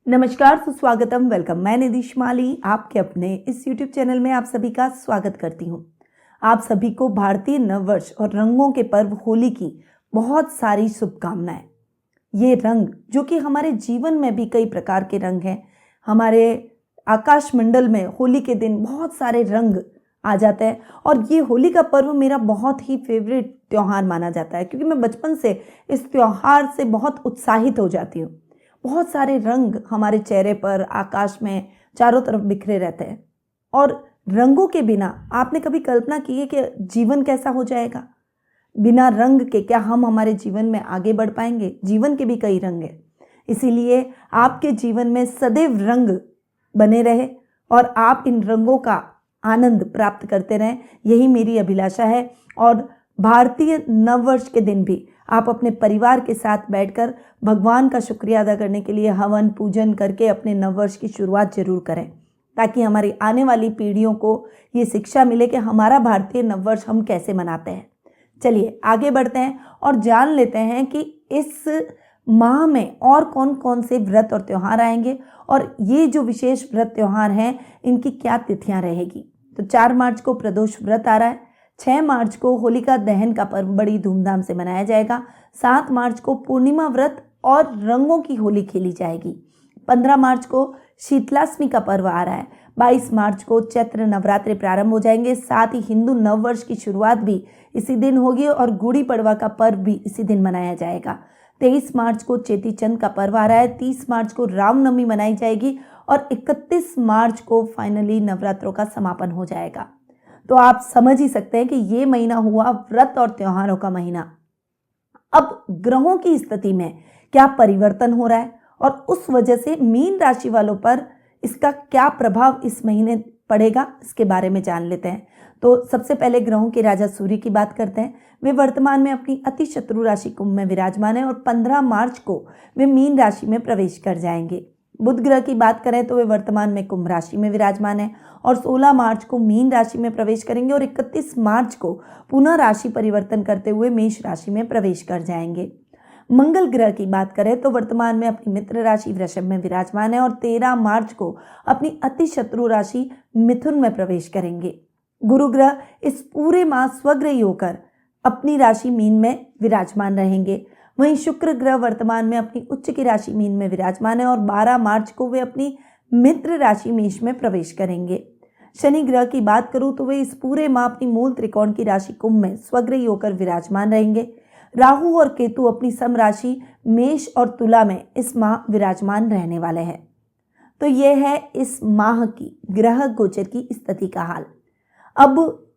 नमस्कार, सुस्वागतम, वेलकम। मैं निधि माली आपके अपने इस YouTube चैनल में आप सभी का स्वागत करती हूँ। आप सभी को भारतीय नववर्ष और रंगों के पर्व होली की बहुत सारी शुभकामनाएं। ये रंग जो कि हमारे जीवन में भी कई प्रकार के रंग हैं। हमारे आकाश मंडल में होली के दिन बहुत सारे रंग आ जाते हैं और ये होली का पर्व मेरा बहुत ही फेवरेट त्यौहार माना जाता है, क्योंकि मैं बचपन से इस त्यौहार से बहुत उत्साहित हो जाती हूँ। बहुत सारे रंग हमारे चेहरे पर, आकाश में चारों तरफ बिखरे रहते हैं और रंगों के बिना आपने कभी कल्पना की है कि जीवन कैसा हो जाएगा? बिना रंग के क्या हम हमारे जीवन में आगे बढ़ पाएंगे? जीवन के भी कई रंग हैं, इसीलिए आपके जीवन में सदैव रंग बने रहे और आप इन रंगों का आनंद प्राप्त करते रहें, यही मेरी अभिलाषा है। और भारतीय नववर्ष के दिन भी आप अपने परिवार के साथ बैठकर भगवान का शुक्रिया अदा करने के लिए हवन पूजन करके अपने नववर्ष की शुरुआत जरूर करें, ताकि हमारी आने वाली पीढ़ियों को ये शिक्षा मिले कि हमारा भारतीय नववर्ष हम कैसे मनाते हैं। चलिए आगे बढ़ते हैं और जान लेते हैं कि इस माह में और कौन कौन से व्रत और त्यौहार आएंगे और ये जो विशेष व्रत त्यौहार हैं इनकी क्या तिथियां रहेगी। तो 4 मार्च को प्रदोष व्रत आ रहा है। 6 मार्च को होलिका दहन का पर्व बड़ी धूमधाम से मनाया जाएगा। 7 मार्च को पूर्णिमा व्रत और रंगों की होली खेली जाएगी। 15 मार्च को शीतलाष्टमी का पर्व आ रहा है। 22 मार्च को चैत्र नवरात्रि प्रारंभ हो जाएंगे। साथ ही हिंदू नववर्ष की शुरुआत भी इसी दिन होगी और गुड़ी पड़वा का पर्व भी इसी दिन मनाया जाएगा। 23 मार्च को चेती चंद का पर्व आ रहा है। 30 मार्च को रामनवमी मनाई जाएगी और 31 मार्च को फाइनली नवरात्रों का समापन हो जाएगा। तो आप समझ ही सकते हैं कि ये महीना हुआ व्रत और त्योहारों का महीना। अब ग्रहों की स्थिति में क्या परिवर्तन हो रहा है और उस वजह से मीन राशि वालों पर इसका क्या प्रभाव इस महीने पड़ेगा, इसके बारे में जान लेते हैं। तो सबसे पहले ग्रहों के राजा सूर्य की बात करते हैं। वे वर्तमान में अपनी अति शत्रु राशि कुंभ में विराजमान है और 15 मार्च को वे मीन राशि में प्रवेश कर जाएंगे। बुध ग्रह की बात करें तो वे वर्तमान में कुंभ राशि में विराजमान है और 16 मार्च को मीन राशि में प्रवेश करेंगे और 31 मार्च को पुनः राशि परिवर्तन करते हुए मेष राशि में प्रवेश कर जाएंगे। मंगल ग्रह की बात करें तो वर्तमान में अपनी मित्र राशि वृषभ में विराजमान है और 13 मार्च को अपनी अति शत्रु राशि मिथुन में प्रवेश करेंगे। गुरु ग्रह इस पूरे माह स्वग्रही होकर अपनी राशि मीन में विराजमान रहेंगे। वहीं शुक्र ग्रह वर्तमान में अपनी उच्च की राशि मीन में विराजमान है और 12 मार्च को वे अपनी मित्र राशि मेष में प्रवेश करेंगे। शनि ग्रह की बात करूं तो वे इस पूरे माह अपनी मूल त्रिकोण की राशि कुंभ में स्वग्रही होकर विराजमान रहेंगे। राहु और केतु अपनी सम राशि मेष और तुला में इस माह विराजमान रहने वाले हैं। तो यह है इस माह की ग्रह गोचर की स्थिति का हाल। अब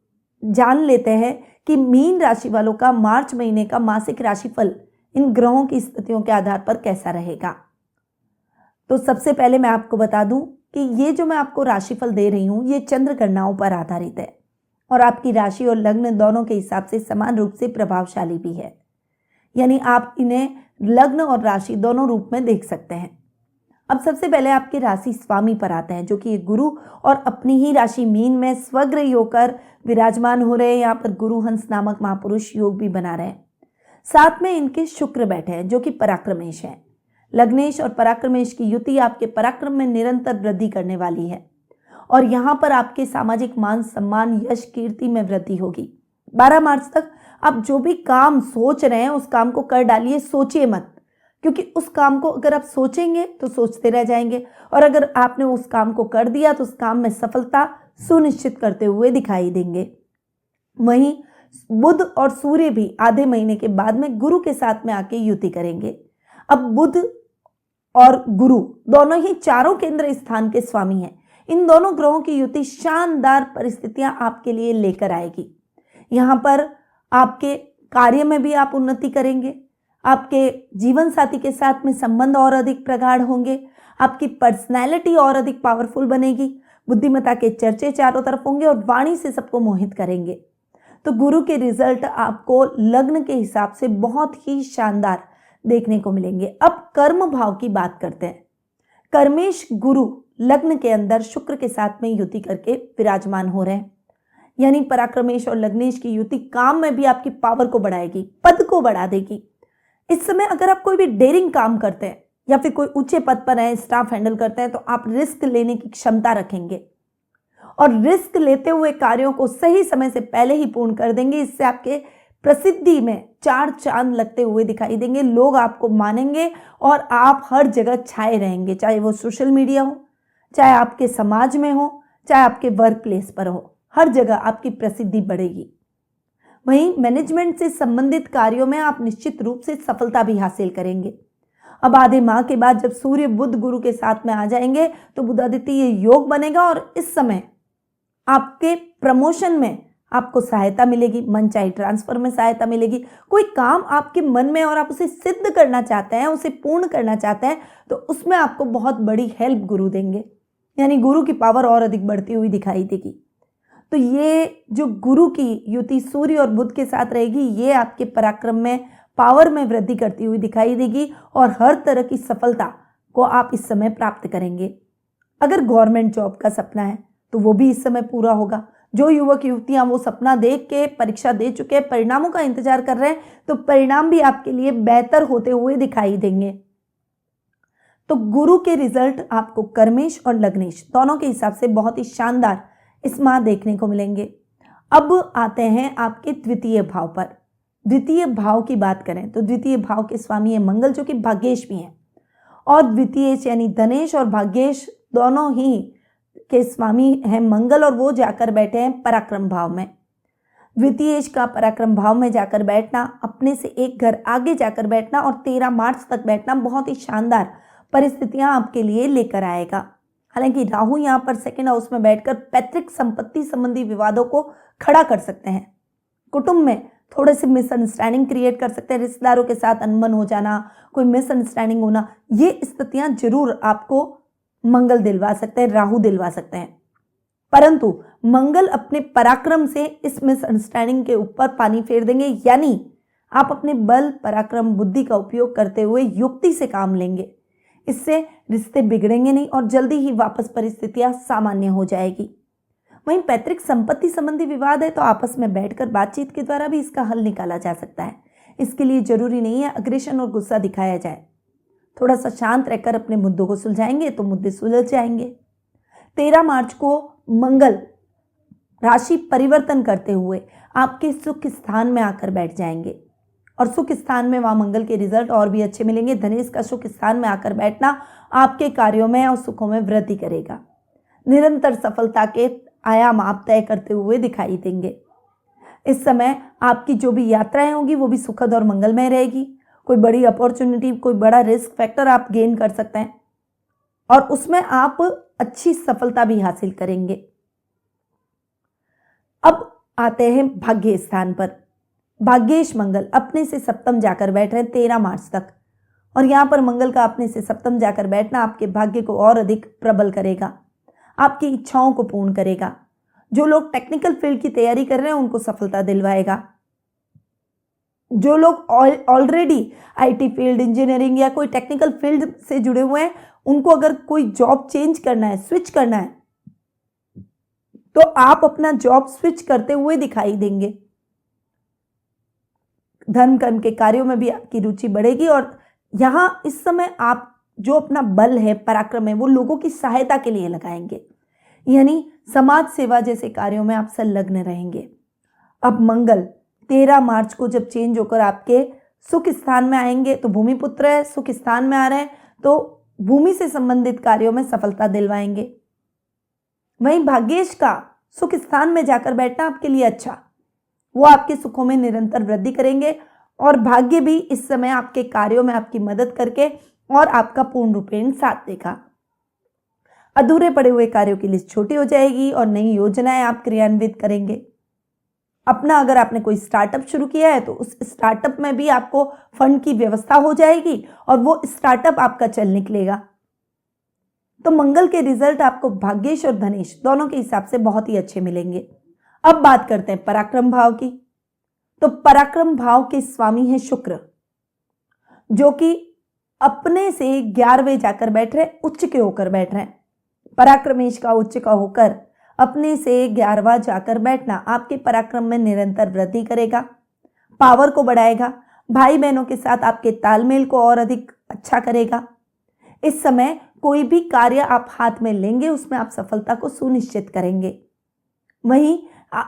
जान लेते हैं कि मीन राशि वालों का मार्च महीने का मासिक राशिफल इन ग्रहों की स्थितियों के आधार पर कैसा रहेगा। तो सबसे पहले मैं आपको बता दूं कि ये जो मैं आपको राशिफल दे रही हूं ये चंद्र गणनाओं पर आधारित है और आपकी राशि और लग्न दोनों के हिसाब से समान रूप से प्रभावशाली भी है, यानी आप इन्हें लग्न और राशि दोनों रूप में देख सकते हैं। अब सबसे पहले आपके राशि स्वामी पर आते हैं, जो कि गुरु और अपनी ही राशि मीन में स्वग्रही होकर विराजमान हो रहे हैं। यहाँ पर गुरु हंस नामक महापुरुष योग भी बना रहे हैं। साथ में इनके शुक्र बैठे हैं जो कि पराक्रमेश है। लग्नेश और पराक्रमेश की युति आपके पराक्रम में निरंतर वृद्धि करने वाली है और यहाँ पर आपके सामाजिक मान सम्मान यश कीर्ति में वृद्धि होगी। 12 मार्च तक आप जो भी काम सोच रहे हैं उस काम को कर डालिए, सोचिए मत, क्योंकि उस काम को अगर आप सोचेंगे तो सोचते रह जाएंगे और अगर आपने उस काम को कर दिया तो उस काम में सफलता सुनिश्चित करते हुए दिखाई देंगे। वहीं बुध और सूर्य भी आधे महीने के बाद में गुरु के साथ में आके युति करेंगे। अब बुध और गुरु दोनों ही चारों केंद्र स्थान के स्वामी हैं। इन दोनों ग्रहों की युति शानदार परिस्थितियां आपके लिए लेकर आएगी। यहाँ पर आपके कार्य में भी आप उन्नति करेंगे, आपके जीवन साथी के साथ में संबंध और अधिक प्रगाढ़ होंगे, आपकी पर्सनैलिटी और अधिक पावरफुल बनेगी, बुद्धिमत्ता के चर्चे चारों तरफ होंगे और वाणी से सबको मोहित करेंगे। तो गुरु के रिजल्ट आपको लग्न के हिसाब से बहुत ही शानदार देखने को मिलेंगे। अब कर्म भाव की बात करते हैं। कर्मेश गुरु लग्न के अंदर शुक्र के साथ में युति करके विराजमान हो रहे हैं, यानी पराक्रमेश और लग्नेश की युति काम में भी आपकी पावर को बढ़ाएगी, पद को बढ़ा देगी। इस समय अगर आप कोई भी डेयरिंग काम करते हैं या फिर कोई ऊंचे पद पर हैं, स्टाफ हैंडल करते हैं, तो आप रिस्क लेने की क्षमता रखेंगे और रिस्क लेते हुए कार्यों को सही समय से पहले ही पूर्ण कर देंगे। इससे आपके प्रसिद्धि में 4 चांद लगते हुए दिखाई देंगे। लोग आपको मानेंगे और आप हर जगह छाए रहेंगे, चाहे वो सोशल मीडिया हो, चाहे आपके समाज में हो, चाहे आपके वर्क प्लेस पर हो, हर जगह आपकी प्रसिद्धि बढ़ेगी। वहीं मैनेजमेंट से संबंधित कार्यों में आप निश्चित रूप से सफलता भी हासिल करेंगे। अब आधे माह के बाद जब सूर्य बुध गुरु के साथ में आ जाएंगे तो बुधादित्य योग बनेगा और इस समय आपके प्रमोशन में आपको सहायता मिलेगी, मनचाही ट्रांसफर में सहायता मिलेगी। कोई काम आपके मन में और आप उसे सिद्ध करना चाहते हैं, उसे पूर्ण करना चाहते हैं, तो उसमें आपको बहुत बड़ी हेल्प गुरु देंगे, यानी गुरु की पावर और अधिक बढ़ती हुई दिखाई देगी। तो ये जो गुरु की युति सूर्य और बुध के साथ रहेगी, ये आपके पराक्रम में, पावर में वृद्धि करती हुई दिखाई देगी और हर तरह की सफलता को आप इस समय प्राप्त करेंगे। अगर गवर्नमेंट जॉब का सपना है तो वो भी इस समय पूरा होगा। जो युवक युवतियां वो सपना देख के परीक्षा दे चुके हैं, परिणामों का इंतजार कर रहे हैं, तो परिणाम भी आपके लिए बेहतर होते हुए दिखाई देंगे। तो गुरु के रिजल्ट आपको कर्मेश और लग्नेश दोनों के हिसाब से बहुत ही शानदार इस माह देखने को मिलेंगे। अब आते हैं आपके द्वितीय भाव पर। द्वितीय भाव की बात करें तो द्वितीय भाव के स्वामी है मंगल, जो कि भाग्येश भी हैं, और द्वितीय यानी धनेश और भाग्येश दोनों ही के स्वामी हैं मंगल, और वो जाकर बैठे हैं पराक्रम भाव में। द्वितीय का पराक्रम भाव में जाकर बैठना, अपने से एक घर आगे जाकर बैठना और 13 मार्च तक बैठना बहुत ही शानदार परिस्थितियां आपके लिए लेकर आएगा। हालांकि राहु यहाँ पर सेकंड हाउस में बैठकर पैतृक संपत्ति संबंधी विवादों को खड़ा कर सकते हैं, कुटुंब में थोड़े से मिसअंडरस्टैंडिंग क्रिएट कर सकते हैं, रिश्तेदारों के साथ अनबन हो जाना, कोई मिसअंडरस्टैंडिंग होना, ये स्थितियां जरूर आपको मंगल दिलवा सकते हैं, राहु दिलवा सकते हैं। परंतु मंगल अपने पराक्रम से इस मिसअंडरस्टैंडिंग के ऊपर पानी फेर देंगे, यानी आप अपने बल, पराक्रम, बुद्धि का उपयोग करते हुए युक्ति से काम लेंगे। इससे रिश्ते बिगड़ेंगे नहीं और जल्दी ही वापस परिस्थितियां सामान्य हो जाएगी। वहीं पैतृक संपत्ति संबंधी विवाद है तो आपस में बैठकर बातचीत के द्वारा भी इसका हल निकाला जा सकता है। इसके लिए जरूरी नहीं है अग्रेशन और गुस्सा दिखाया जाए, थोड़ा सा शांत रहकर अपने मुद्दों को सुलझाएंगे तो मुद्दे सुलझ जाएंगे। 13 मार्च को मंगल राशि परिवर्तन करते हुए आपके सुख स्थान में आकर बैठ जाएंगे और सुख स्थान में वहां मंगल के रिजल्ट और भी अच्छे मिलेंगे। धनेश का सुख स्थान में आकर बैठना आपके कार्यों में और सुखों में वृद्धि करेगा। निरंतर सफलता के आयाम आप तय करते हुए दिखाई देंगे। इस समय आपकी जो भी यात्राएं होंगी वो भी सुखद और मंगलमय रहेगी। कोई बड़ी अपॉर्चुनिटी, कोई बड़ा रिस्क फैक्टर आप गेन कर सकते हैं और उसमें आप अच्छी सफलता भी हासिल करेंगे। अब आते हैं भाग्य स्थान पर। भाग्येश मंगल अपने से सप्तम जाकर बैठ रहे हैं 13 मार्च तक, और यहां पर मंगल का अपने से सप्तम जाकर बैठना आपके भाग्य को और अधिक प्रबल करेगा, आपकी इच्छाओं को पूर्ण करेगा। जो लोग टेक्निकल फील्ड की तैयारी कर रहे हैं उनको सफलता दिलवाएगा। जो लोग ऑलरेडी आईटी फील्ड, इंजीनियरिंग या कोई टेक्निकल फील्ड से जुड़े हुए हैं, उनको अगर कोई जॉब चेंज करना है, स्विच करना है, तो आप अपना जॉब स्विच करते हुए दिखाई देंगे। धर्म कर्म के कार्यों में भी आपकी रुचि बढ़ेगी और यहां इस समय आप जो अपना बल है, पराक्रम है, वो लोगों की सहायता के लिए लगाएंगे, यानी समाज सेवा जैसे कार्यों में आप संलग्न रहेंगे। अब मंगल 13 मार्च को जब चेंज होकर आपके सुख स्थान में आएंगे तो भूमिपुत्र है, सुख स्थान में आ रहे हैं तो भूमि से संबंधित कार्यों में सफलता दिलवाएंगे। वहीं भाग्येश का सुख स्थान में जाकर बैठना आपके लिए अच्छा, वो आपके सुखों में निरंतर वृद्धि करेंगे और भाग्य भी इस समय आपके कार्यों में आपकी मदद करके और आपका पूर्ण रूपेण साथ देगा। अधूरे पड़े हुए कार्यों की लिस्ट छोटी हो जाएगी और नई योजनाएं आप क्रियान्वित करेंगे। अपना अगर आपने कोई स्टार्टअप शुरू किया है तो उस स्टार्टअप में भी आपको फंड की व्यवस्था हो जाएगी और वो स्टार्टअप आपका चल निकलेगा। तो मंगल के रिजल्ट आपको भाग्येश और धनेश दोनों के हिसाब से बहुत ही अच्छे मिलेंगे। अब बात करते हैं पराक्रम भाव की। तो पराक्रम भाव के स्वामी हैं शुक्र, जो कि अपने से 11वें जाकर बैठ रहे, उच्च के होकर बैठ रहे हैं। पराक्रमेश का उच्च का होकर अपने से 11वां जाकर बैठना आपके पराक्रम में निरंतर वृद्धि करेगा, पावर को बढ़ाएगा, भाई बहनों के साथ आपके तालमेल को और अधिक अच्छा करेगा। इस समय कोई भी कार्य आप हाथ में लेंगे उसमें आप सफलता को सुनिश्चित करेंगे। वहीं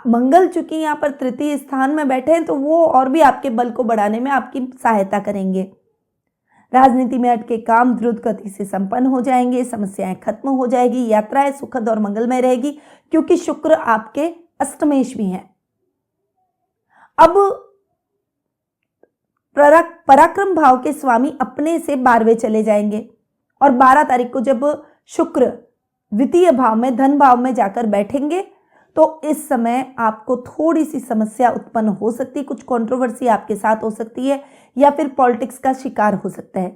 मंगल चूंकि यहाँ पर तृतीय स्थान में बैठे हैं तो वो और भी आपके बल को बढ़ाने में आपकी सहायता करेंगे। राजनीति में अटके काम द्रुत गति से संपन्न हो जाएंगे, समस्याएं खत्म हो जाएगी, यात्राएं सुखद और मंगलमय रहेगी क्योंकि शुक्र आपके अष्टमेश भी हैं। अब पराक्रम भाव के स्वामी अपने से 12वें चले जाएंगे और 12 तारीख को जब शुक्र द्वितीय भाव में धन भाव में जाकर बैठेंगे तो इस समय आपको थोड़ी सी समस्या उत्पन्न हो सकती है, कुछ कंट्रोवर्सी आपके साथ हो सकती है या फिर पॉलिटिक्स का शिकार हो सकता है।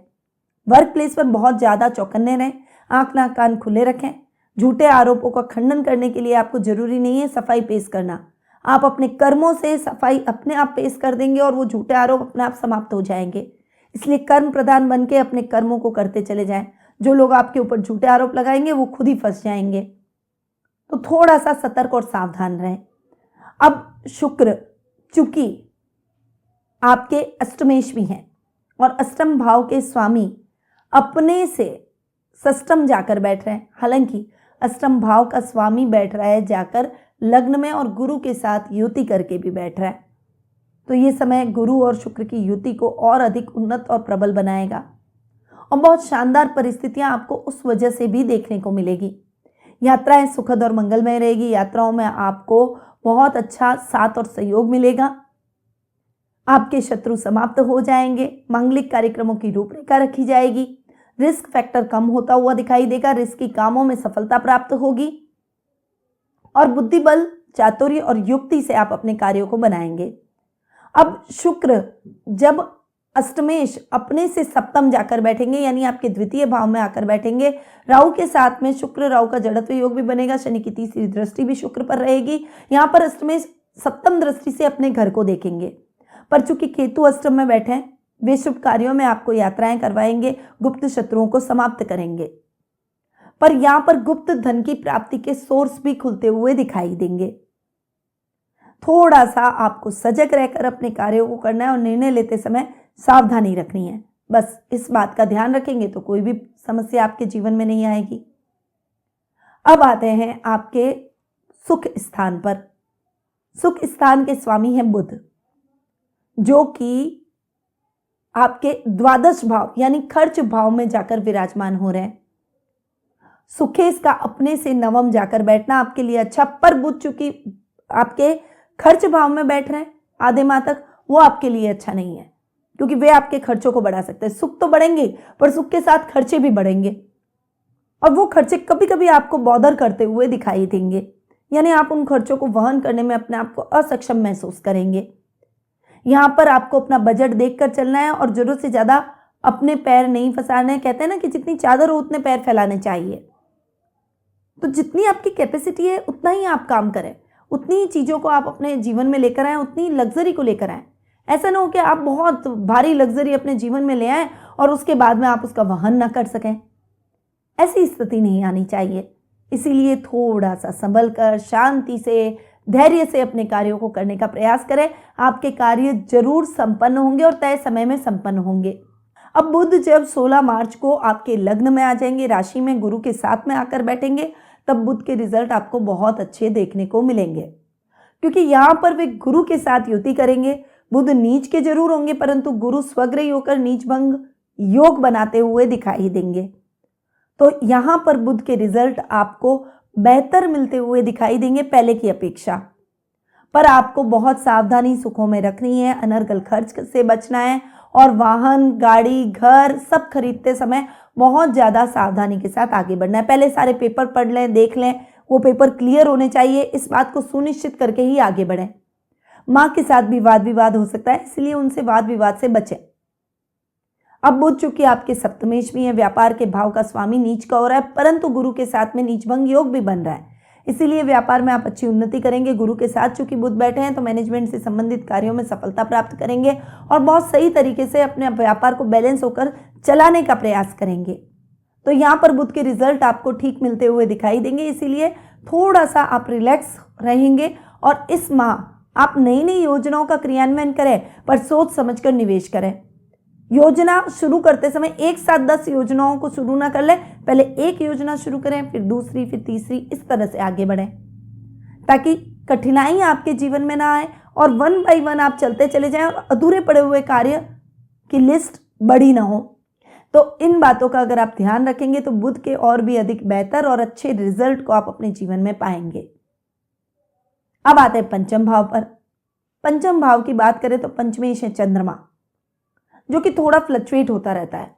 वर्क प्लेस पर बहुत ज़्यादा चौकन्ने रहें, आंख नाक कान खुले रखें। झूठे आरोपों का खंडन करने के लिए आपको जरूरी नहीं है सफाई पेश करना, आप अपने कर्मों से सफाई अपने आप पेश कर देंगे और वो झूठे आरोप अपने आप समाप्त हो जाएंगे। इसलिए कर्म प्रधान बन के अपने कर्मों को करते चले जाएं। जो लोग आपके ऊपर झूठे आरोप लगाएंगे वो खुद ही फंस जाएंगे, तो थोड़ा सा सतर्क और सावधान रहें। अब शुक्र चूंकि आपके अष्टमेश भी हैं और अष्टम भाव के स्वामी अपने से षष्ठम जाकर बैठ रहे हैं। हालांकि अष्टम भाव का स्वामी बैठ रहा है जाकर लग्न में और गुरु के साथ युति करके भी बैठ रहा है, तो ये समय गुरु और शुक्र की युति को और अधिक उन्नत और प्रबल बनाएगा और बहुत शानदार परिस्थितियां आपको उस वजह से भी देखने को मिलेगी। यात्राएं सुखद और मंगलमय रहेगी, यात्राओं में आपको बहुत अच्छा साथ और सहयोग मिलेगा, आपके शत्रु समाप्त हो जाएंगे, मांगलिक कार्यक्रमों की रूपरेखा रखी जाएगी, रिस्क फैक्टर कम होता हुआ दिखाई देगा, रिस्की कामों में सफलता प्राप्त होगी और बुद्धि बल चातुर्य और युक्ति से आप अपने कार्यों को बनाएंगे। अब शुक्र जब अष्टमेश अपने से सप्तम जाकर बैठेंगे यानी आपके द्वितीय भाव में आकर बैठेंगे, राहु के साथ में शुक्र राहु का जड़त्व योग भी बनेगा, शनि की तीसरी दृष्टि भी शुक्र पर रहेगी। यहाँ पर अष्टमेश सप्तम दृष्टि से अपने घर को देखेंगे, पर चूंकि केतु अष्टम में बैठे हैं वे शुभ कार्यों में आपको यात्राएं करवाएंगे, गुप्त शत्रुओं को समाप्त करेंगे, पर यहाँ पर गुप्त धन की प्राप्ति के सोर्स भी खुलते हुए दिखाई देंगे। थोड़ा सा आपको सजग रहकर अपने कार्यों को करना है और निर्णय लेते समय सावधानी रखनी है, बस इस बात का ध्यान रखेंगे तो कोई भी समस्या आपके जीवन में नहीं आएगी। अब आते हैं आपके सुख स्थान पर। सुख स्थान के स्वामी हैं बुध, जो कि आपके द्वादश भाव यानी खर्च भाव में जाकर विराजमान हो रहे हैं। सुखेश का अपने से नवम जाकर बैठना आपके लिए अच्छा, पर बुध चूंकि आपके खर्च भाव में बैठ रहे हैं आधे माह तक, वो आपके लिए अच्छा नहीं है क्योंकि वे आपके खर्चों को बढ़ा सकते हैं। सुख तो बढ़ेंगे पर सुख के साथ खर्चे भी बढ़ेंगे और वो खर्चे कभी कभी आपको बॉदर करते हुए दिखाई देंगे, यानी आप उन खर्चों को वहन करने में अपने आप को असक्षम महसूस करेंगे। यहाँ पर आपको अपना बजट देखकर चलना है और जरूरत से ज़्यादा अपने पैर नहीं फंसाने हैं। कहते हैं ना कि जितनी चादर हो उतने पैर फैलाने चाहिए, तो जितनी आपकी कैपेसिटी है उतना ही आप काम करें, उतनी ही चीज़ों को आप अपने जीवन में लेकर आएँ, उतनी लग्जरी को लेकर आएँ। ऐसा ना हो कि आप बहुत भारी लग्जरी अपने जीवन में ले आएँ और उसके बाद में आप उसका वहन ना कर सकें, ऐसी स्थिति नहीं आनी चाहिए। इसीलिए थोड़ा सा संभल कर शांति से धैर्य से अपने कार्यों को करने का प्रयास करें, आपके कार्य जरूर संपन्न होंगे और तय समय में संपन्न होंगे। अब बुध जब 16 मार्च को आपके लग्न में आ जाएंगे, राशि में गुरु के साथ में आकर बैठेंगे, तब बुध के रिजल्ट आपको बहुत अच्छे देखने को मिलेंगे, क्योंकि यहाँ पर वे गुरु के साथ युति करेंगे। बुध नीच के जरूर होंगे परंतु गुरु स्वग्रही होकर नीच भंग योग बनाते हुए दिखाई देंगे, तो यहाँ पर बुध के रिजल्ट आपको बेहतर मिलते हुए दिखाई देंगे पहले की अपेक्षा। पर आपको बहुत सावधानी सुखों में रखनी है, अनर्गल खर्च से बचना है और वाहन गाड़ी घर सब खरीदते समय बहुत ज़्यादा सावधानी के साथ आगे बढ़ना है। पहले सारे पेपर पढ़ लें, देख लें, वो पेपर क्लियर होने चाहिए, इस बात को सुनिश्चित करके ही आगे बढ़ें। माँ के साथ भी वाद विवाद हो सकता है, इसलिए उनसे वाद विवाद से बचें। अब बुध चूंकि आपके सप्तमेश भी है, व्यापार के भाव का स्वामी नीच का हो रहा है, परंतु गुरु के साथ में नीचभंग योग भी बन रहा है, इसीलिए व्यापार में आप अच्छी उन्नति करेंगे। गुरु के साथ चूंकि बुध बैठे हैं तो मैनेजमेंट से संबंधित कार्यों में सफलता प्राप्त करेंगे और बहुत सही तरीके से अपने व्यापार को बैलेंस होकर चलाने का प्रयास करेंगे। तो यहाँ पर बुध के रिजल्ट आपको ठीक मिलते हुए दिखाई देंगे, इसीलिए थोड़ा सा आप रिलैक्स रहेंगे और इस माह आप नई नई योजनाओं का क्रियान्वयन करें, पर सोच समझकर निवेश करें। योजना शुरू करते समय एक साथ 10 योजनाओं को शुरू ना कर ले, पहले एक योजना शुरू करें, फिर दूसरी, फिर तीसरी, इस तरह से आगे बढ़ें ताकि कठिनाई आपके जीवन में ना आए और 1 बाय 1 आप चलते चले जाएं और अधूरे पड़े हुए कार्य की लिस्ट बड़ी ना हो। तो इन बातों का अगर आप ध्यान रखेंगे तो बुध के और भी अधिक बेहतर और अच्छे रिजल्ट को आप अपने जीवन में पाएंगे। अब आते हैं पंचम भाव पर। पंचम भाव की बात करें तो पंचमेश है चंद्रमा, जो कि थोड़ा फ्लक्चुएट होता रहता है।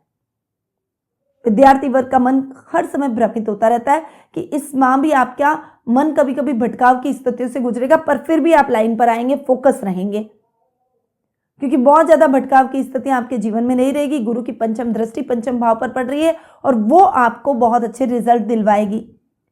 विद्यार्थी वर्ग का मन हर समय भ्रमित होता रहता है कि इस माह भी आपका मन कभी कभी भटकाव की स्थितियों से गुजरेगा, पर फिर भी आप लाइन पर आएंगे, फोकस रहेंगे, क्योंकि बहुत ज्यादा भटकाव की स्थितियां आपके जीवन में नहीं रहेगी। गुरु की पंचम दृष्टि पंचम भाव पर पड़ रही है और वो आपको बहुत अच्छे रिजल्ट दिलवाएगी,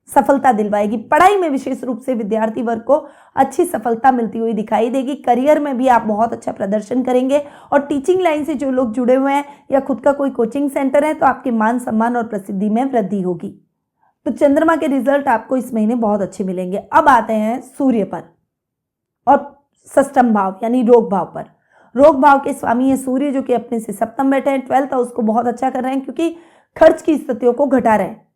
सफलता दिलवाएगी। पढ़ाई में विशेष रूप से विद्यार्थी वर्ग को अच्छी सफलता मिलती हुई दिखाई देगी। करियर में भी आप बहुत अच्छा प्रदर्शन करेंगे और टीचिंग लाइन से जो लोग जुड़े हुए हैं या खुद का कोई कोचिंग सेंटर है तो आपके मान सम्मान और प्रसिद्धि में वृद्धि होगी। तो चंद्रमा के रिजल्ट आपको इस महीने बहुत अच्छे मिलेंगे। अब आते हैं सूर्य पर और षष्ठम भाव यानी रोग भाव पर। रोग भाव के स्वामी है सूर्य, जो कि अपने से सप्तम बैठे हैं, 12th हाउस को बहुत अच्छा कर रहे हैं, क्योंकि खर्च की स्थितियों को घटा रहे हैं,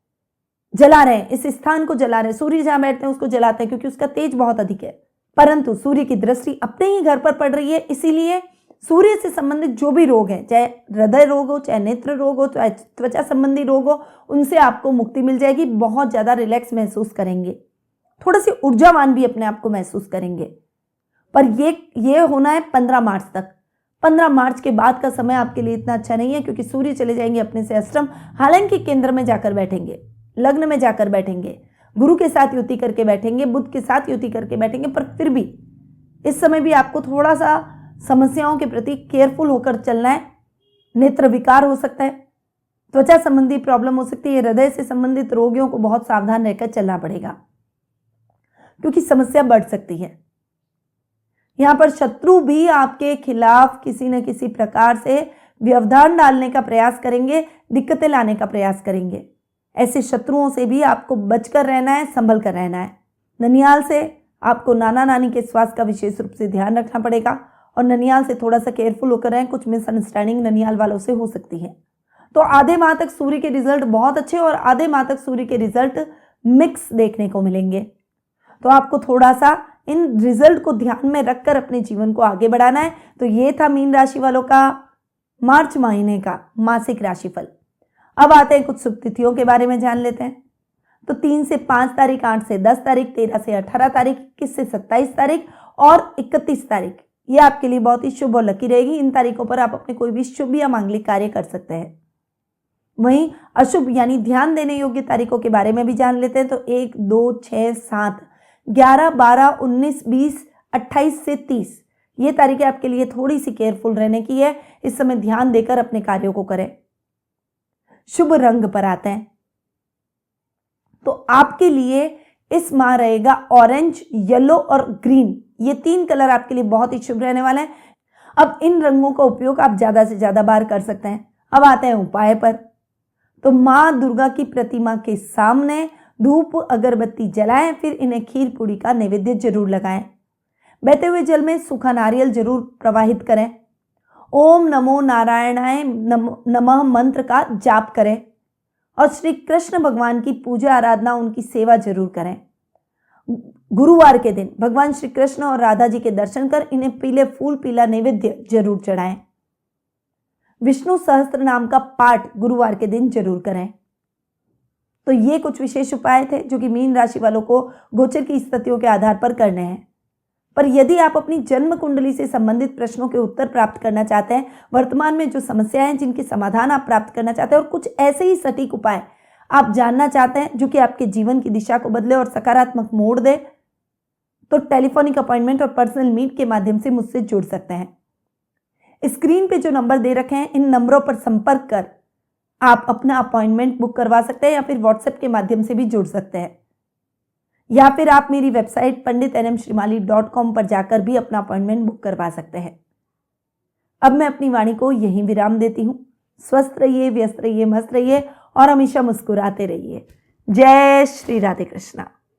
जला रहे हैं, इस स्थान को जला रहे हैं। सूर्य जहां बैठते हैं उसको जलाते हैं क्योंकि उसका तेज बहुत अधिक है। परंतु सूर्य की दृष्टि अपने ही घर पर पड़ रही है, इसीलिए सूर्य से संबंधित जो भी रोग है, चाहे हृदय रोग हो, चाहे नेत्र रोग हो, चाहे त्वचा संबंधी रोग हो, उनसे आपको मुक्ति मिल जाएगी। बहुत ज्यादा रिलैक्स महसूस करेंगे, थोड़ा सी ऊर्जावान भी अपने आप को महसूस करेंगे। पर ये होना है 15 मार्च तक। 15 मार्च के बाद का समय आपके लिए इतना अच्छा नहीं है, क्योंकि सूर्य चले जाएंगे अपने से अष्टम, हालांकि केंद्र में जाकर बैठेंगे, लग्न में जाकर बैठेंगे, गुरु के साथ युति करके बैठेंगे, बुध के साथ युति करके बैठेंगे। पर फिर भी इस समय भी आपको थोड़ा सा समस्याओं के प्रति केयरफुल होकर चलना है। नेत्र विकार हो सकता है, त्वचा संबंधी प्रॉब्लम हो सकती है, हृदय से संबंधित रोगियों को बहुत सावधान रहकर चलना पड़ेगा, क्योंकि समस्या बढ़ सकती है। यहां पर शत्रु भी आपके खिलाफ किसी न किसी प्रकार से व्यवधान डालने का प्रयास करेंगे, दिक्कतें लाने का प्रयास करेंगे। ऐसे शत्रुओं से भी आपको बचकर रहना है, संभल कर रहना है। ननिहाल से आपको नाना नानी के स्वास्थ्य का विशेष रूप से ध्यान रखना पड़ेगा और ननिहाल से थोड़ा सा केयरफुल होकर रहें, कुछ मिसअंडरस्टैंडिंग ननिहाल वालों से हो सकती है। तो आधे माह तक सूर्य के रिजल्ट बहुत अच्छे और आधे माह तक सूर्य के रिजल्ट मिक्स देखने को मिलेंगे। तो आपको थोड़ा सा इन रिजल्ट को ध्यान में रखकर अपने जीवन को आगे बढ़ाना है। तो ये था मीन राशि वालों का मार्च महीने का मासिक राशिफल। अब आते हैं कुछ शुभ तिथियों के बारे में जान लेते हैं। तो 3 से 5 तारीख, 8 से 10 तारीख, 13 से 18 तारीख, 21 से 27 तारीख और 31 तारीख, ये आपके लिए बहुत ही शुभ और लकी रहेगी। इन तारीखों पर आप अपने कोई भी शुभ या मांगलिक कार्य कर सकते हैं। वहीं अशुभ यानी ध्यान देने योग्य तारीखों के बारे में भी जान लेते हैं। तो 1, 2, 6, 7, 11, 12, 19, 20, 28 से 30, ये तारीखें आपके लिए थोड़ी सी केयरफुल रहने की है। इस समय ध्यान देकर अपने कार्यों को करें। शुभ रंग पर आते हैं तो आपके लिए इस माह रहेगा ऑरेंज, येलो और ग्रीन। ये 3 कलर आपके लिए बहुत ही शुभ रहने वाले हैं। अब इन रंगों का उपयोग आप ज्यादा से ज्यादा बार कर सकते हैं। अब आते हैं उपाय पर। तो मां दुर्गा की प्रतिमा के सामने धूप अगरबत्ती जलाएं, फिर इन्हें खीर पूड़ी का नैवेद्य जरूर लगाएं। बहते हुए जल में सूखा नारियल जरूर प्रवाहित करें। ओम नमो नारायणाय नमः मंत्र का जाप करें और श्री कृष्ण भगवान की पूजा आराधना, उनकी सेवा जरूर करें। गुरुवार के दिन भगवान श्री कृष्ण और राधा जी के दर्शन कर इन्हें पीले फूल, पीला नैवेद्य जरूर चढ़ाएं। विष्णु सहस्त्र नाम का पाठ गुरुवार के दिन जरूर करें। तो ये कुछ विशेष उपाय थे जो कि मीन राशि वालों को गोचर की स्थितियों के आधार पर करने हैं। पर यदि आप अपनी जन्म कुंडली से संबंधित प्रश्नों के उत्तर प्राप्त करना चाहते हैं, वर्तमान में जो समस्याएं हैं जिनके समाधान आप प्राप्त करना चाहते हैं और कुछ ऐसे ही सटीक उपाय आप जानना चाहते हैं जो कि आपके जीवन की दिशा को बदले और सकारात्मक मोड़ दे, तो टेलीफोनिक अपॉइंटमेंट और पर्सनल मीट के माध्यम से मुझसे जुड़ सकते हैं। स्क्रीन पे जो नंबर दे रखे हैं, इन नंबरों पर संपर्क कर आप अपना अपॉइंटमेंट बुक करवा सकते हैं या फिर व्हाट्सएप के माध्यम से भी जुड़ सकते हैं, या फिर आप मेरी वेबसाइट panditnmshrimali.com पर जाकर भी अपना अपॉइंटमेंट बुक करवा सकते हैं। अब मैं अपनी वाणी को यहीं विराम देती हूँ। स्वस्थ रहिए, व्यस्त रहिए, मस्त रहिए और हमेशा मुस्कुराते रहिए। जय श्री राधे कृष्णा।